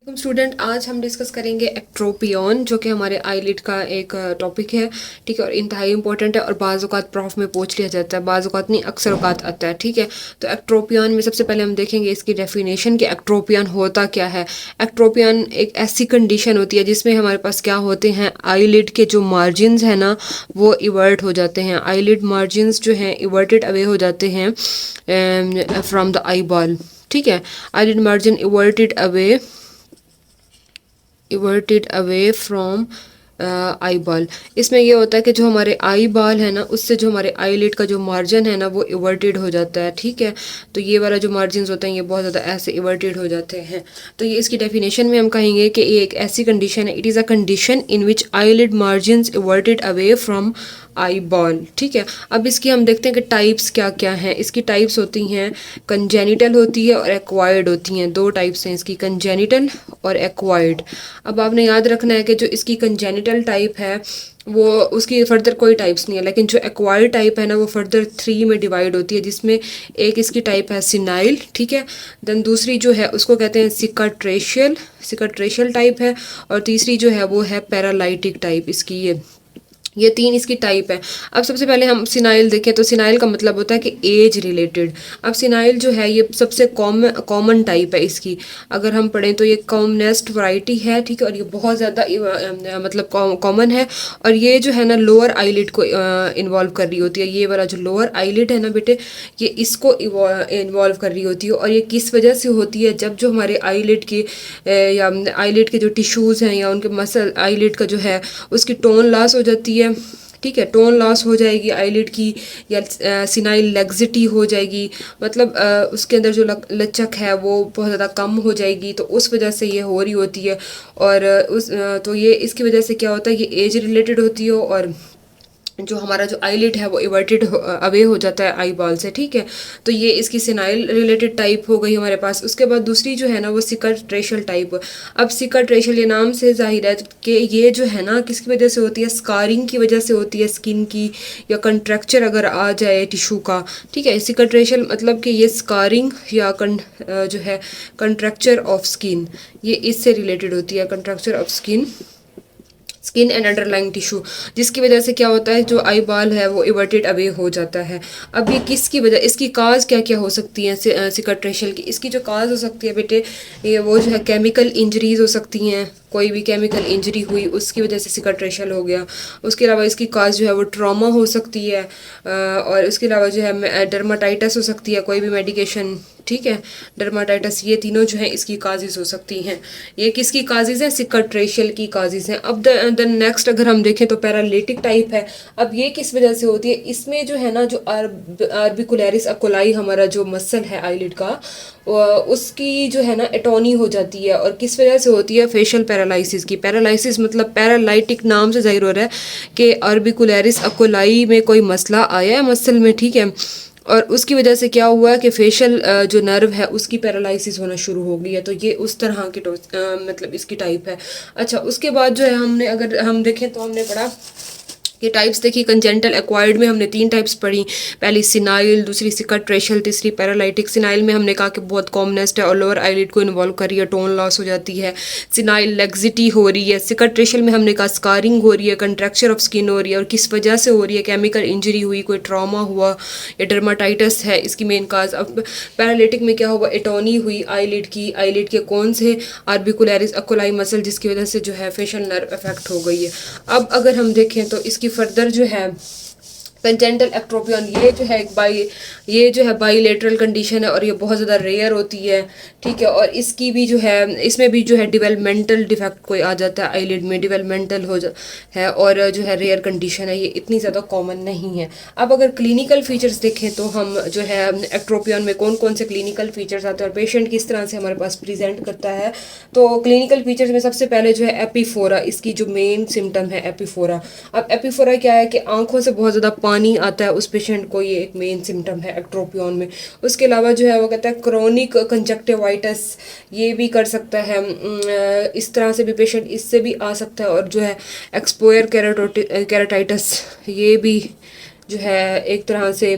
Student, आज हम discuss करेंगे एक्ट्रोपियन, जो कि हमारे आईलिड का एक टॉपिक है। ठीक है, और इंतहाई इंपॉर्टेंट है और बाज़ औक़ात प्रॉफ में पूछ लिया जाता है, बाज़ औक़ात नहीं, अक्सर औक़ात आता है। ठीक है, तो एक्ट्रोपियन में सबसे पहले हम देखेंगे इसकी डेफिनेशन कि एक्ट्रोपियन होता क्या है। एक्ट्रोपियन एक ऐसी कंडीशन होती है जिसमें हमारे पास क्या होते हैं, आईलिड के जो मार्जिन्स हैं ना वो इवर्ट हो जाते हैं। आईलिड मार्जिन्स जो हैं इवर्टेड अवे हो जाते हैं फ्रॉम द आई बॉल। ठीक है, eyelid margin everted away from eyeball. इसमें ये होता है कि जो हमारे आई बॉल है ना उससे जो हमारे आईलिड का जो मार्जिन है ना वो इवर्टेड हो जाता है। ठीक है, तो ये वाला जो मार्जिन होते हैं ये बहुत ज़्यादा ऐसे इवर्टेड हो जाते हैं। तो ये इसकी डेफिनेशन में हम कहेंगे कि ये एक ऐसी कंडीशन है, it is a condition in which eyelid margin everted away from eyeball. ठीक है, अब इसकी हम देखते हैं कि टाइप्स क्या क्या हैं। इसकी टाइप्स होती हैं, कंजेनिटल होती है और एक्वायर्ड होती हैं। दो टाइप्स हैं इसकी, कंजेनिटल और एक्वायर्ड। अब आपने याद रखना है कि जो इसकी कंजेनिटल टाइप है वो उसकी फर्दर कोई टाइप्स नहीं है, लेकिन जो एक्वायर्ड टाइप है ना वो फर्दर 3 में डिवाइड होती है, जिसमें एक इसकी टाइप है सिनाइल। ठीक है, देन दूसरी जो है उसको कहते हैं सिकाट्रेशियल टाइप है, और तीसरी जो है वो है पैरालाइटिक टाइप। इसकी ये 3 इसकी टाइप है। अब सबसे पहले हम सिनाइल देखें तो सिनाइल का मतलब होता है कि एज रिलेटेड। अब सिनाइल जो है ये सबसे कॉमन टाइप है इसकी। अगर हम पढ़ें तो ये कॉमनेस्ट वैरायटी है। ठीक है, और ये बहुत ज़्यादा मतलब कॉमन है, और ये जो है ना लोअर आईलिड को इन्वॉल्व कर रही होती है। ये वाला जो लोअर आईलिड है ना बेटे, ये इसको इन्वॉल्व कर रही होती है। और ये किस वजह से होती है, जब जो हमारे आईलिड की या आईलिड के जो टिश्यूज़ हैं या उनके मसल आईलिड का जो है उसकी टोन लॉस हो जाती है। ठीक है, टोन लॉस हो जाएगी आईलिड की, या सिनाइल लेग्जिटी हो जाएगी, मतलब उसके अंदर जो लचक है वो बहुत ज़्यादा कम हो जाएगी, तो उस वजह से ये हो रही होती है। और तो ये इसकी वजह से क्या होता है, ये एज रिलेटेड होती है, और जो हमारा जो आईलिड है वो इवर्टेड अवे हो जाता है आई बॉल से। ठीक है, तो ये इसकी सिनाइल रिलेटेड टाइप हो गई हमारे पास। उसके बाद दूसरी जो है ना वो सिकाट्रेशियल टाइप। अब सिकाट्रेशियल ये नाम से जाहिर है कि ये जो है ना किसकी वजह से होती है, स्कारिंग की वजह से होती है, स्किन की, या कंट्रैक्चर अगर आ जाए टिशू का। ठीक है, सिकाट्रेशियल मतलब कि ये स्कारिंग या जो है कंट्रैक्चर ऑफ स्किन, ये इससे रिलेटेड होती है, contracture of skin and underlying tissue, जिसकी वजह से क्या होता है, जो आई बॉल है वो इवर्टेड अवे हो जाता है। अब ये किसकी वजह, इसकी काज क्या क्या हो सकती हैं सिकाट्रेशियल की। इसकी जो काज हो सकती है बेटे, ये वो जो है केमिकल इंजरीज हो सकती हैं, कोई भी केमिकल इंजरी हुई उसकी वजह से सिकाट्रेशियल हो गया। उसके अलावा इसकी काज जो है वो ट्रॉमा हो सकती है, और उसके अलावा जो है डर्माटाइटिस हो सकती है, कोई भी मेडिकेशन। ठीक है, डर्माटाइटिस, ये तीनों जो है इसकी काजिज़ हो सकती हैं। ये किसकी काजिज़ हैं, सिकाट्रेशियल की काजिज़ हैं। अब द नेक्स्ट अगर हम देखें तो पैरालिटिक टाइप है। अब ये किस वजह से होती है, इसमें जो है ना जो आर्बिकुलरिस अकोलाई हमारा जो मसल है आईलिड का, उसकी जो है ना एटोनी हो जाती है। और किस वजह से होती है, फेशियल पैरालिसिस की। पैरालिसिस मतलब पैरालाइटिक नाम से जाहिर हो रहा है कि आर्बिकुलरिस अकोलाई में कोई मसला आया है मसल में। ठीक है, और उसकी वजह से क्या हुआ है कि फेशियल जो नर्व है उसकी पैरालिसिस होना शुरू हो गई है। तो ये उस तरह की मतलब इसकी टाइप है। अच्छा, उसके बाद जो है हमने अगर हम देखें तो हमने पढ़ा ये टाइप्स देखी। कंजेनिटल एक्वायर्ड में हमने 3 टाइप्स पढ़ी, पहली सिनाइल, दूसरी सिकाट्रेशियल, तीसरी पैरालाइटिक। सिनाइल में हमने कहा कि बहुत कॉमनेस्ट है और लोअर आईलिड को इन्वॉल्व कर रही है, टोन लॉस हो जाती है, सिनाइल लेग्जिटी हो रही है। सिकाट्रेशियल में हमने कहा स्कारिंग हो रही है, कंट्रैक्चर ऑफ स्किन हो रही है, और किस वजह से हो रही है, केमिकल इंजरी हुई, कोई ट्रॉमा हुआ, या डर्माटाइटिस है इसकी मेन काज। अब पैरालिटिक में क्या हुआ, एटोनी हुई आईलिड की, आईलिड के कौन से, आर्बिकुलरिस अकोलाई मसल, जिसकी वजह से जो है फेशियल नर्व अफेक्ट हो गई है। अब अगर हम देखें तो इसकी फर्दर जो है कंजेनिटल एक्ट्रोपियन, ये जो है बाईलेटरल कंडीशन है, और ये बहुत ज़्यादा रेयर होती है। ठीक है, और इसकी भी जो है, इसमें भी जो है डेवलपमेंटल डिफेक्ट कोई आ जाता है आईलिड में, डेवलपमेंटल है, और जो है रेयर कंडीशन है, ये इतनी ज़्यादा कॉमन नहीं है। अब अगर क्लिनिकल फीचर्स देखें तो हम जो है एक्ट्रोपियन में कौन कौन से क्लिनिकल फीचर्स आते हैं और पेशेंट किस तरह से हमारे पास प्रेजेंट करता है। तो क्लिनिकल फीचर्स में सबसे पहले जो है एपीफोरा, इसकी जो मेन सिम्टम है एपीफोरा। अब एपीफोरा क्या है कि आंखों से बहुत ज़्यादा पानी आता है उस पेशेंट को, ये एक मेन सिम्टम है एक्ट्रोपियन में। उसके अलावा जो है वो कहता है क्रोनिक कंजक्टिवाइटिस, ये भी कर सकता है, इस तरह से भी पेशेंट इससे भी आ सकता है। और जो है एक्सपोयर केराटाइटिस, ये भी जो है एक तरह से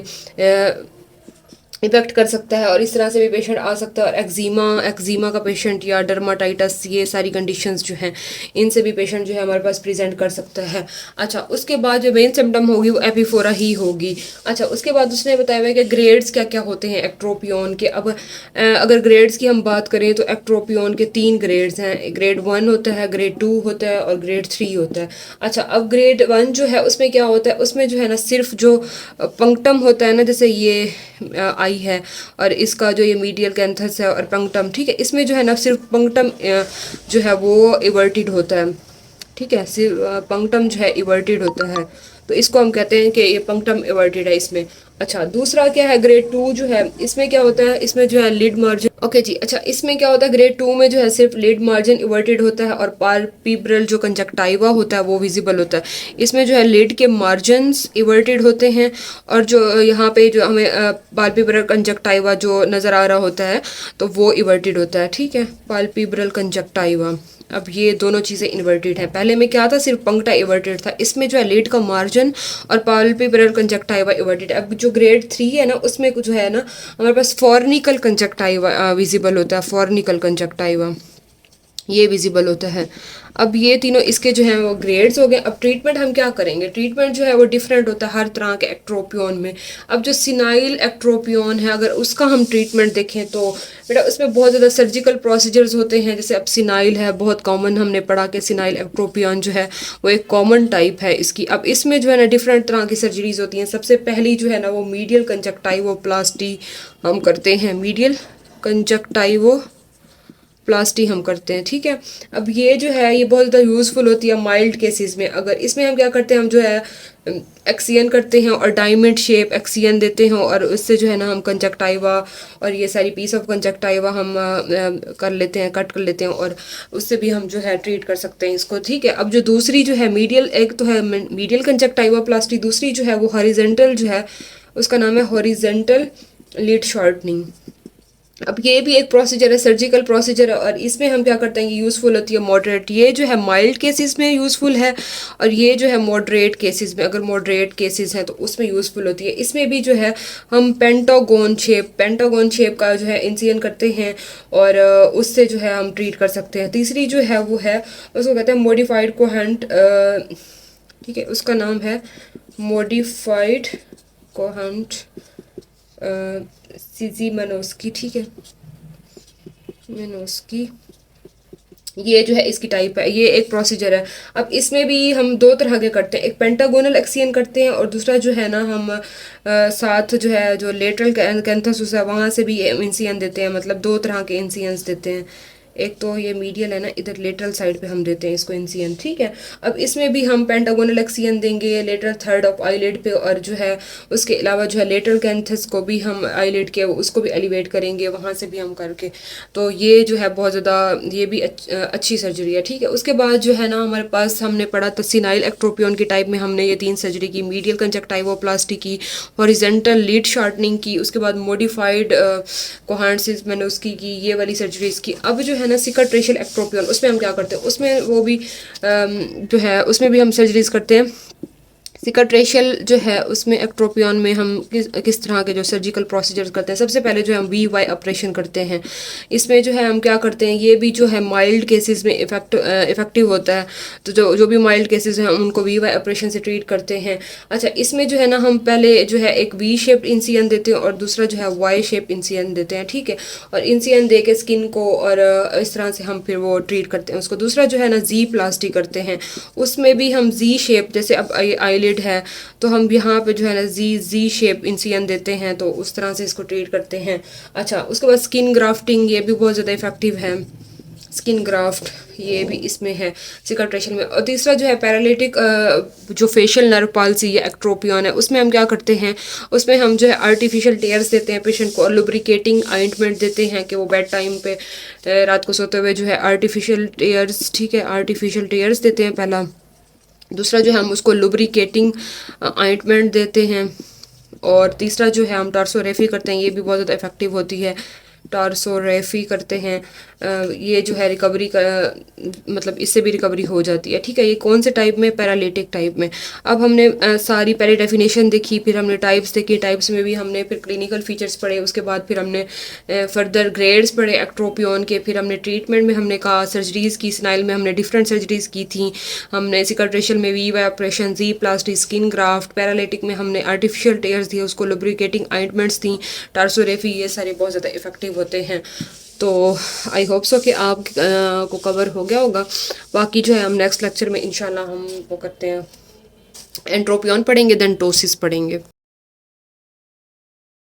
इफेक्ट कर सकता है, और इस तरह से भी पेशेंट आ सकता है। और एक्जिमा का पेशेंट या डर्माटाइटस, ये सारी कंडीशंस जो हैं इनसे भी पेशेंट जो है हमारे पास प्रेजेंट कर सकता है। अच्छा, उसके बाद जो मेन सिम्टम होगी वो एपिफोरा ही होगी। अच्छा, उसके बाद उसने बताया हुआ है कि ग्रेड्स क्या क्या होते हैं एक्ट्रोपियन के। अब अगर ग्रेड्स की हम बात करें तो एक्ट्रोपियन के 3 ग्रेड्स हैं। ग्रेड 1 होता है, ग्रेड 2 होता है और ग्रेड 3 होता है। अच्छा, अब ग्रेड 1 जो है उसमें क्या होता है, उसमें जो है ना सिर्फ जो पंक्टम होता है ना, जैसे ये आई है और इसका जो ये मीडियल कैंथस है और पंक्टम, ठीक है, इसमें जो है ना सिर्फ पंक्टम जो है वो इवर्टेड होता है। ठीक है, सिर्फ पंक्टम जो है इवर्टेड होता है, तो इसको हम कहते हैं कि ये पंक्टम इवर्टेड है इसमें। अच्छा, दूसरा क्या है, ग्रेड 2 जो है इसमें क्या होता है, इसमें जो है लिड मार्जिन, ओके जी। अच्छा, इसमें क्या होता है, ग्रेड 2 में जो है सिर्फ लिड मार्जिन इवर्टेड होता है और पाल्पिब्रल जो कंजक्टाइवा होता है वो विजिबल होता है। इसमें जो है लिड के मार्जिन्स इवर्टेड होते हैं और जो यहाँ पे जो हमें पाल्पिब्रल कंजक्टाइवा जो नज़र आ रहा होता है तो वो इवर्टेड होता है। ठीक है, पाल्पिब्रल कंजक्टाइवा। अब ये दोनों चीज़ें इन्वर्टेड हैं। पहले में क्या था, सिर्फ पंक्टा इवर्टेड था, इसमें जो है लिड का मार्जिन और पाल्पिब्रल कंजक्टाइवा इवर्टेड। अब जो ग्रेड 3 है ना उसमें कुछ है ना हमारे पास फॉर्निकल कंजक्टाइवा विजिबल होता है, फॉर्निकल कंजक्टाइवा ये विजिबल होता है। अब ये तीनों इसके जो हैं वो ग्रेड्स हो गए। अब ट्रीटमेंट हम क्या करेंगे, ट्रीटमेंट जो है वो डिफरेंट होता है हर तरह के एक्ट्रोपियन में। अब जो सिनाइल एक्ट्रोपियन है अगर उसका हम ट्रीटमेंट देखें तो बेटा उसमें बहुत ज़्यादा सर्जिकल प्रोसीजर्स होते हैं। जैसे अब सिनाइल है, बहुत कॉमन हमने पढ़ा कि सिनाइल एक्ट्रोपियन जो है वो एक कॉमन टाइप है इसकी। अब इसमें जो है ना डिफरेंट तरह की सर्जरीज होती हैं। सबसे पहली जो है ना वो मीडियल कंजक्टाइवोप्लास्टी हम करते हैं, मीडियल कंजक्टाइवो प्लास्टी हम करते हैं। ठीक है, अब ये जो है ये बहुत ज़्यादा यूज़फुल होती है माइल्ड केसेस में। अगर इसमें हम क्या करते हैं, हम जो है एक्सियन करते हैं और डायमंड शेप एक्सियन देते हैं और उससे जो है ना हम कंजक्टाइवा और ये सारी पीस ऑफ कंजक्टाइवा हम कर लेते हैं, कट कर लेते हैं और उससे भी हम जो है ट्रीट कर सकते हैं इसको। ठीक है, अब जो दूसरी जो है मीडियल, एक तो है मीडियल कंजक्टाइवा प्लास्टी, दूसरी जो है वो हॉरिजेंटल जो है उसका नाम है हॉरिजेंटल लिड शॉर्टनिंग। अब ये भी एक प्रोसीजर है, सर्जिकल प्रोसीजर है, और इसमें हम क्या करते हैं, ये यूज़फुल होती है मॉडरेट। ये जो है माइल्ड केसेस में यूज़फुल है और ये जो है मॉडरेट केसेस में, अगर मॉडरेट केसेस हैं तो उसमें यूज़फुल होती है। इसमें भी जो है हम पेंटागोन शेप का जो है इंसिजन करते हैं और उससे जो है हम ट्रीट कर सकते हैं। तीसरी जो है वो है उसको कहते हैं मॉडिफाइड कोहेंट, ठीक है, उसका नाम है मॉडिफाइड कोहेंट सीजी मनोस्की। ठीक है, मनोस्की, ये जो है इसकी टाइप है, ये एक प्रोसीजर है। अब इसमें भी हम दो तरह के करते हैं, एक पेंटागोनल एक्सियन करते हैं और दूसरा जो है ना हम साथ जो है जो लेटरल कैंथस है वहाँ से भी इंसियन देते हैं, मतलब दो तरह के इंसियंस देते हैं। एक तो ये मीडियल है ना, इधर लेटरल साइड पे हम देते हैं इसको इंसियन। ठीक है, अब इसमें भी हम पेंटागोनल एक्सियन देंगे लेटरल थर्ड ऑफ आईलिड पे, और जो है उसके अलावा जो है लेटरल कैंथस को भी हम आईलिड के उसको भी एलिवेट करेंगे वहाँ से भी हम करके। तो ये जो है बहुत ज़्यादा ये भी अच्छी सर्जरी है। ठीक है, उसके बाद जो है ना हमारे पास हमने पढ़ा था सिनाइल एक्ट्रोपियन की टाइप में हमने ये 3 सर्जरी की, मीडियल कंजक्टाइवोप्लास्टी की, हॉरिजेंटल लीड शॉर्टनिंग की, उसके बाद मॉडिफाइड कोहेंट मैंने उसकी की, ये वाली सर्जरीज की। अब जो है ना सिकाट्रेशियल एक्ट्रोपियन, उसमें हम क्या करते हैं, उसमें वो भी जो है उसमें भी हम सर्जरीज करते हैं। सिकाट्रेशियल जो है उसमें एक्ट्रोपियन में हम किस तरह के जो सर्जिकल प्रोसीजर्स करते हैं। सबसे पहले जो है हम VY ऑपरेशन करते हैं। इसमें जो है हम क्या करते हैं, ये भी जो है माइल्ड केसेस में इफेक्टिव होता है, तो जो भी माइल्ड केसेस हैं उनको VY ऑपरेशन से ट्रीट करते हैं। अच्छा, इसमें जो है ना हम पहले जो है एक V शेप्ड इंसियन देते हैं और दूसरा जो है Y शेप इंसियन देते हैं। ठीक है, और इंसियन दे के स्किन को और इस तरह से हम फिर वो ट्रीट करते हैं उसको। दूसरा जो है ना Z प्लास्टी करते हैं, उसमें भी हम Z शेप, जैसे अब आईलिड है तो हम यहाँ पे जो है ना जी शेप इंसियन देते हैं, तो उस तरह से इसको ट्रीट करते हैं। अच्छा, उसके बाद स्किन ग्राफ्टिंग, ये भी बहुत ज़्यादा इफेक्टिव है, स्किन ग्राफ्ट ये भी इसमें है सिकाट्रेशन में। और तीसरा जो है पैरालिटिक जो फेशियल नर्व पाल्सी या एक्ट्रोपियन है, उसमें हम क्या करते हैं, उसमें हम जो है आर्टिफिशियल टेयर्स देते हैं पेशेंट को और लुब्रिकेटिंग ऑइंटमेंट देते हैं कि वो बेड टाइम पे रात को सोते हुए जो है आर्टिफिशियल टेयर्स, ठीक है, आर्टिफिशियल टेयर्स देते हैं पहला। दूसरा जो है हम उसको लुब्रिकेटिंग ऑइंटमेंट देते हैं और तीसरा जो है हम टार्सोरेफी करते हैं, ये भी बहुत ज़्यादा इफेक्टिव होती है। टार्सोरेफी करते हैं, ये जो है रिकवरी का मतलब इससे भी रिकवरी हो जाती है, ठीक है। ये कौन से टाइप में? पैरालिटिक टाइप में। अब हमने सारी पहले डेफिनेशन देखी, फिर हमने टाइप्स देखी, टाइप्स में भी हमने फिर क्लिनिकल फीचर्स पढ़े, उसके बाद फिर हमने फर्दर ग्रेड्स पढ़े एक्ट्रोपियन के, फिर हमने ट्रीटमेंट में हमने कहा सर्जरीज़ की, स्नाइल में हमने डिफरेंट सर्जरीज़ की थी, हमने सिकाट्रेशियल में V operation, G plasty, skin graft, paralytic में हमने आर्टिफिशियल टेयर्स दिए, उसको लुब्रिकेटिंग ऑइंटमेंट्स थी, टार्सोरेफी, ये सारे बहुत ज़्यादा इफेक्टिव होते हैं। तो आई होप सो कि आप को कवर हो गया होगा। बाकी जो है हम नेक्स्ट लेक्चर में इंशाल्लाह हम वो करते हैं, एंट्रोपियन पढ़ेंगे, देन टोसिस पढ़ेंगे।